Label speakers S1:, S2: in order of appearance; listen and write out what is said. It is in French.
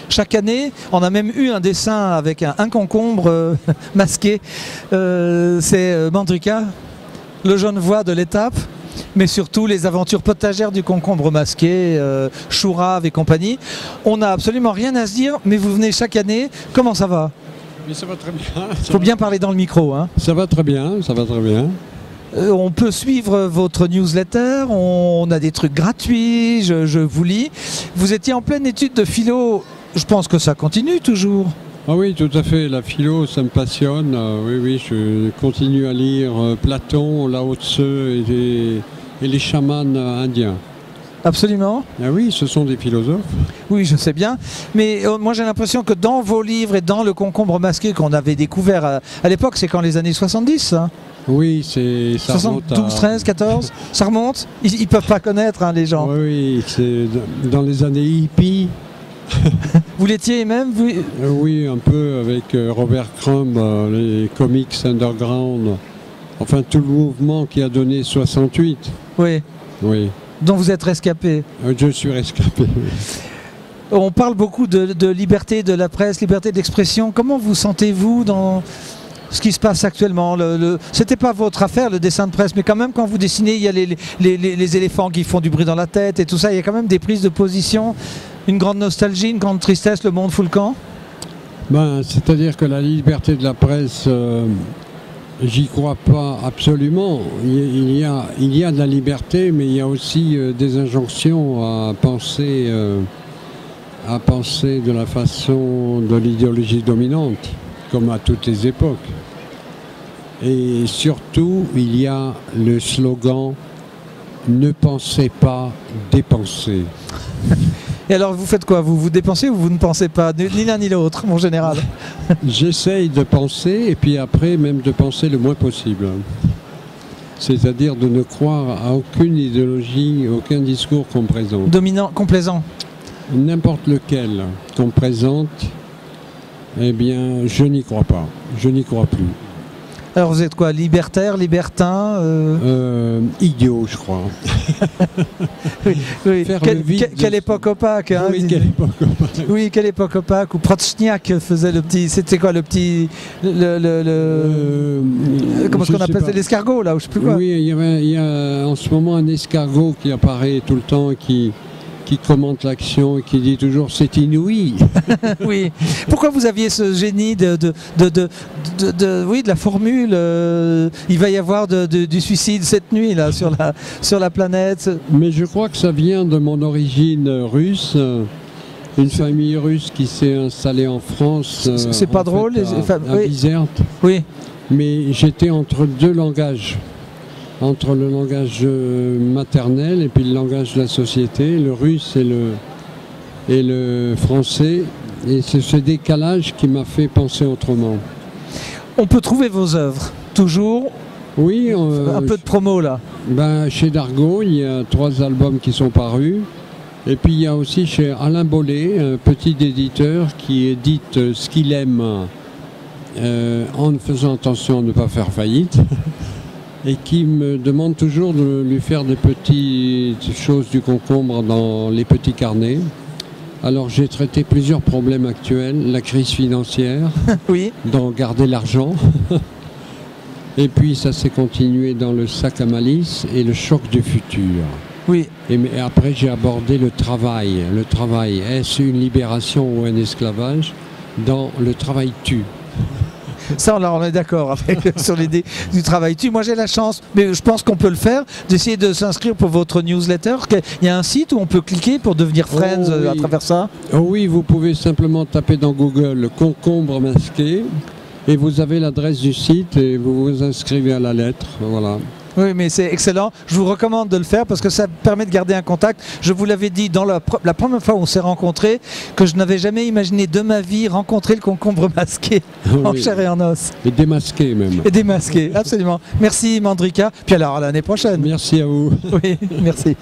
S1: chaque année. On a même eu un dessin avec un concombre masqué. C'est Mandrika, le Genevois de l'étape. Mais surtout les aventures potagères du concombre masqué, Chourave et compagnie. On n'a absolument rien à se dire, mais vous venez chaque année. Comment ça va?
S2: Mais ça va très bien.
S1: Il faut bien parler dans le micro. Hein.
S2: Ça va très bien, ça va très bien.
S1: On peut suivre votre newsletter, on a des trucs gratuits, je vous lis. Vous étiez en pleine étude de philo, je pense que ça continue toujours.
S2: Ah oui, tout à fait, la philo, ça me passionne. Oui, je continue à lire Platon, Lao Tzu et les chamans indiens.
S1: Absolument.
S2: Ah oui, ce sont des philosophes.
S1: Oui, je sais bien. Mais moi, j'ai l'impression que dans vos livres et dans le concombre masqué qu'on avait découvert à l'époque, c'est quand les années 70, ça?
S2: Oui, ça
S1: 72, 13, 14, ça remonte. Ils ne peuvent pas connaître, hein, les gens.
S2: Oui, c'est dans les années hippies.
S1: Vous l'étiez même vous...
S2: Oui, un peu avec Robert Crumb, les comics underground. Enfin, tout le mouvement qui a donné 68.
S1: Oui.
S2: Oui.
S1: Dont vous êtes rescapé.
S2: Je suis rescapé.
S1: On parle beaucoup de liberté de la presse, liberté d'expression. Comment vous sentez-vous dans ce qui se passe actuellement? C'était pas votre affaire, le dessin de presse, mais quand même, quand vous dessinez, il y a les éléphants qui font du bruit dans la tête et tout ça. Il y a quand même des prises de position, une grande nostalgie, une grande tristesse, le monde fout le camp.
S2: C'est-à-dire que la liberté de la presse... J'y crois pas absolument. Il y a de la liberté, mais il y a aussi des injonctions à penser de la façon de l'idéologie dominante, comme à toutes les époques. Et surtout, il y a le slogan « Ne pensez pas, dépensez ».
S1: Et alors vous faites quoi? Vous dépensez ou vous ne pensez pas? Ni l'un ni l'autre, mon général.
S2: J'essaye de penser et puis après même de penser le moins possible. C'est-à-dire de ne croire à aucune idéologie, aucun discours qu'on présente.
S1: Dominant, complaisant.
S2: N'importe lequel qu'on présente, eh bien je n'y crois pas. Je n'y crois plus.
S1: Alors vous êtes quoi? Libertaire, libertin
S2: Idiot, je crois.
S1: Oui. Quelle époque opaque, hein,
S2: oui, quelle époque opaque.
S1: Oui, quelle époque opaque, où Prochniak faisait le petit... C'était quoi le petit... comment est-ce qu'on appelle ça? L'escargot, là, ou je sais plus quoi.
S2: Oui, il y a en ce moment un escargot qui apparaît tout le temps, qui commente l'action et qui dit toujours c'est inouï. Oui.
S1: Pourquoi vous aviez ce génie de la formule il va y avoir du suicide cette nuit là sur la planète?
S2: Mais je crois que ça vient de mon origine russe. Une famille russe qui s'est installée en France.
S1: C'est pas drôle,
S2: à Bizerte.
S1: Oui.
S2: Mais j'étais entre deux langages. Entre le langage maternel et puis le langage de la société, le russe et le français. Et c'est ce décalage qui m'a fait penser autrement.
S1: On peut trouver vos œuvres, toujours?
S2: Oui.
S1: Un peu de promo là.
S2: Chez Dargaud, il y a 3 albums qui sont parus. Et puis il y a aussi chez Alain Bollet, un petit éditeur qui édite ce qu'il aime en faisant attention à ne pas faire faillite. Et qui me demande toujours de lui faire des petites choses du concombre dans les petits carnets. Alors j'ai traité plusieurs problèmes actuels, la crise financière,
S1: oui.
S2: D'en garder l'argent, et puis ça s'est continué dans le sac à malice et le choc du futur.
S1: Oui.
S2: Et après j'ai abordé le travail. Le travail, est-ce une libération ou un esclavage? Dans le travail tue.
S1: Ça, on est d'accord sur l'idée du travail. Moi, j'ai la chance, mais je pense qu'on peut le faire, d'essayer de s'inscrire pour votre newsletter. Il y a un site où on peut cliquer pour devenir Friends oui. À travers ça.
S2: Oh oui, vous pouvez simplement taper dans Google « concombre masqué » et vous avez l'adresse du site et vous vous inscrivez à la lettre. Voilà.
S1: Oui, mais c'est excellent. Je vous recommande de le faire parce que ça permet de garder un contact. Je vous l'avais dit dans la première fois où on s'est rencontrés que je n'avais jamais imaginé de ma vie rencontrer le concombre masqué en chair et en os.
S2: Et démasqué même.
S1: Et démasqué, absolument. Merci Mandrika. Puis alors à l'année prochaine.
S2: Merci à vous.
S1: Oui, merci.